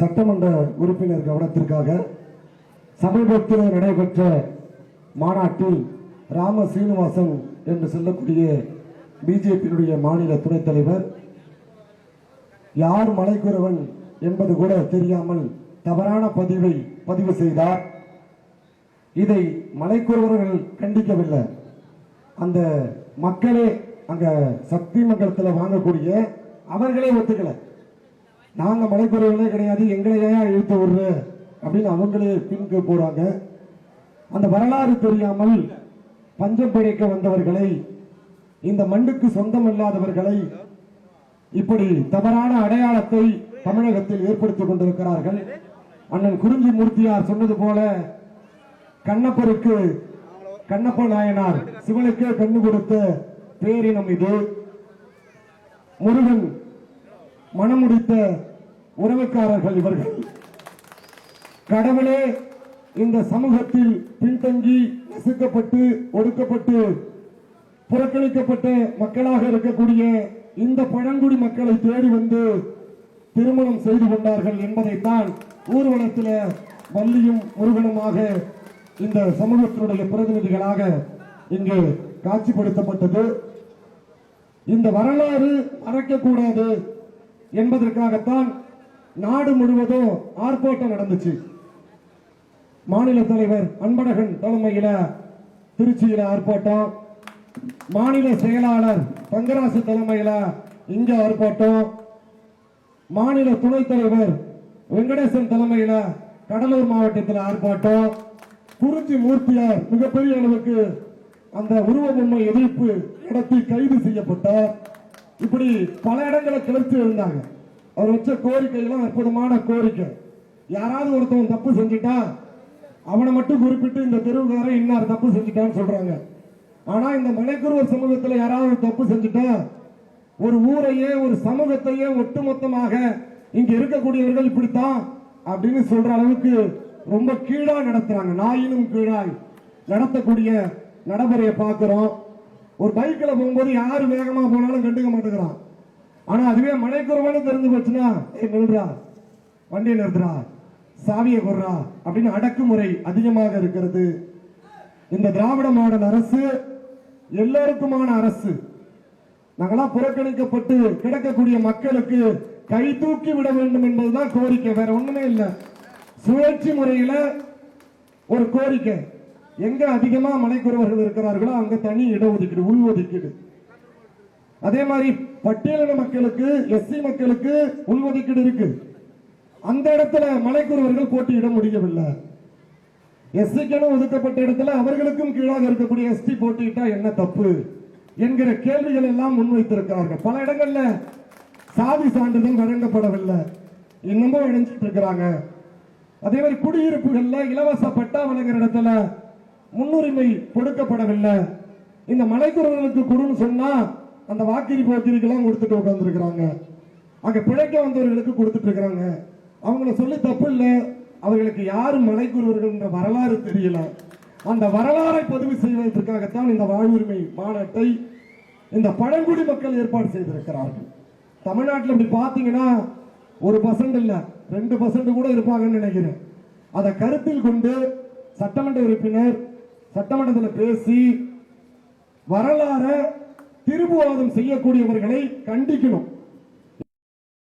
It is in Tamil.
சட்டமன்ற உறுப்பினர் கவனத்திற்காக சமீபத்தில் நடைபெற்ற மாநாட்டில் ராம சீனிவாசன் என்று சொல்லக்கூடிய பிஜேபியினுடைய மாநில துணைத் தலைவர் யார் மலைக்குறவன் என்பது கூட தெரியாமல் தவறான பதிவு செய்தார். இதை மலைக்குறவர்கள் கண்டிக்கவில்லை. அந்த மக்களே அங்க சக்தி மங்கலத்தில் வாங்கக்கூடிய அவர்களே ஒத்துக்கல. நாங்க மலைக்குறவர்களே கிடையாது, எங்களையே இழுத்து விடுற அப்படின்னு அவங்களே பின்கு போறாங்க. அந்த வரலாறு தெரியாமல் பஞ்சம் பிழைக்க வந்தவர்களை, இந்த மண்ணுக்கு சொந்தம் இல்லாதவர்களை இப்படி தவறான அடையாளத்தை தமிழகத்தில் ஏற்படுத்திக் கொண்டிருக்கிறார்கள். அண்ணன் குறிஞ்சி மூர்த்தியார் சொன்னது போல கண்ணப்பருக்கு கண்ணப்ப நாயனார் சிவனுக்கே கண்ணு கொடுத்த பேரினம் இது. முருகன் மனமுடித்த உறவுக்காரர்கள் இவர்கள். கடவுளே இந்த சமூகத்தில் பின்தங்கி நசுக்கப்பட்டு ஒடுக்கப்பட்டு புறக்கணிக்கப்பட்ட மக்களாக இருக்கக்கூடிய இந்த பழங்குடி மக்களை தேடி வந்து திருமணம் செய்து கொண்டார்கள் என்பதைத்தான் ஊர்வலத்தில் வள்ளியும் முருகனுமாக இந்த சமூகத்தினுடைய பிரதிநிதிகளாக இங்கு காட்சிப்படுத்தப்பட்டது. இந்த வரலாறு மறக்கக்கூடாது என்பதற்காகத்தான் நாடு முழுவதும் ஆர்ப்பாட்டம் நடந்துச்சு. மாநில தலைவர் அன்பழகன் தலைமையில திருச்சியில ஆர்ப்பாட்டம், மாநில செயலாளர் தங்கராசு தலைமையில இங்க ஆர்ப்பாட்டம், மாநில துணைத் தலைவர் வெங்கடேசன் தலைமையில கடலூர் மாவட்டத்தில் ஆர்ப்பாட்டம், குறிஞ்சி மூர்த்தியார் மிகப்பெரிய அளவுக்கு அந்த உருவ பொம்மை எதிர்ப்பு நடத்தி கைது செய்யப்பட்டார். இப்படி பல இடங்களை கிளர்ச்சி இருந்தாங்க. அவர் வச்ச கோரிக்கைகளும் அற்புதமான கோரிக்கை. யாராவது ஒருத்தவன் தப்பு செஞ்சுட்டா அவனை மட்டும் குறிப்பிட்டு இந்த தெருவுக்காரன் இன்னார் தப்பு செஞ்சுட்டான்னு சொல்றாங்க. ஆனா இந்த மலைக்குறவர் சமூகத்தில் யாராவது தப்பு செஞ்சுட்டா ஒரு ஊரையே ஒரு சமூகத்தையே ஒட்டுமொத்தமாக இங்க இருக்கக்கூடியவர்கள் இப்படித்தான் அப்படின்னு சொல்ற அளவுக்கு ரொம்ப கீழா நடத்துறாங்க. நாயினும் கீழாய் நடத்தக்கூடிய நடைமுறையை பார்க்கிறோம். ஒரு பைக்கில் போகும்போது யாரு வேகமா போனாலும் கண்டுக்க மாட்டேங்கிறான். ஆனா அதுவே மலைக்குறவன்னு தெரிஞ்சு போச்சுன்னா நில்றா, வண்டியை நிறுத்துறா, சாவியை கொடுறா அப்படின்னு அடக்குமுறை அதிகமாக இருக்கிறது. இந்த திராவிட மாடல் அரசு எல்லோருக்குமான அரசு. நாங்களாம் புறக்கணிக்கப்பட்டு கிடக்கக்கூடிய மக்களுக்கு கை தூக்கி விட வேண்டும் என்பதுதான் கோரிக்கை, வேற ஒண்ணுமே இல்லை. சுழற்சி முறையில ஒரு கோரிக்கை. எங்க அதிகமா மலைக்குறவர்கள் இருக்கிறார்களோ அங்க தனி இடஒதுக்கீடு, உள்ஒதுக்கீடு. அதே மாதிரி பட்டியலின மக்களுக்கு, எஸ்சி மக்களுக்கு உள்ஒதுக்கீடு இருக்கு. அந்த இடத்துல மலைக்குறவர்கள் போட்டியிட முடியவில்லை. எஸ்சிக்கென ஒதுக்கப்பட்ட இடத்துல அவர்களுக்கும் கீழாக இருக்கக்கூடிய எஸ்டி போட்டியிட்டா என்ன தப்பு என்கிற கேள்விகள் எல்லாம் முன்வைத்திருக்கிறார்கள். பல இடங்கள்ல சாதி சான்றிதழ் வழங்கப்படவில்லை, இன்னமும் இணைஞ்சிட்டு இருக்கிறாங்க. அதே மாதிரி குடியிருப்புகள்ல இலவச பட்டா வழங்குற இடத்துல முன்னுரிமை கொடுக்கப்படவில்லை. இந்த மலைக்குறவர்களுக்கு கொடுன்னு சொன்னா அந்த வாக்கிரி போக்கிரிக்கெல்லாம் கொடுத்துட்டு உட்கார்ந்துருக்கிறாங்க. அங்க பிழைக்க வந்தவர்களுக்கு கொடுத்துட்டு இருக்கிறாங்க. அவங்கள சொல்லி தப்பு இல்லை, அவர்களுக்கு யாரு மலைக்குறவர்கள் என்ற வரலாறு தெரியல. அந்த வரலாறை பதிவு செய்வதற்காகத்தான் இந்த வாழ்வுரிமை மாநாட்டை இந்த பழங்குடி மக்கள் ஏற்பாடு செய்திருக்கிறார்கள். தமிழ்நாட்டில் இப்படி பாத்தீங்கன்னா 1% இல்ல 2% கூட இருப்பாங்கன்னு நினைக்கிறேன். அதை கருத்தில் கொண்டு சட்டமன்ற உறுப்பினர் சட்டமன்றத்தில் பேசி வரலாறு திருபுவாதம் செய்யக்கூடியவர்களை கண்டிக்கணும்.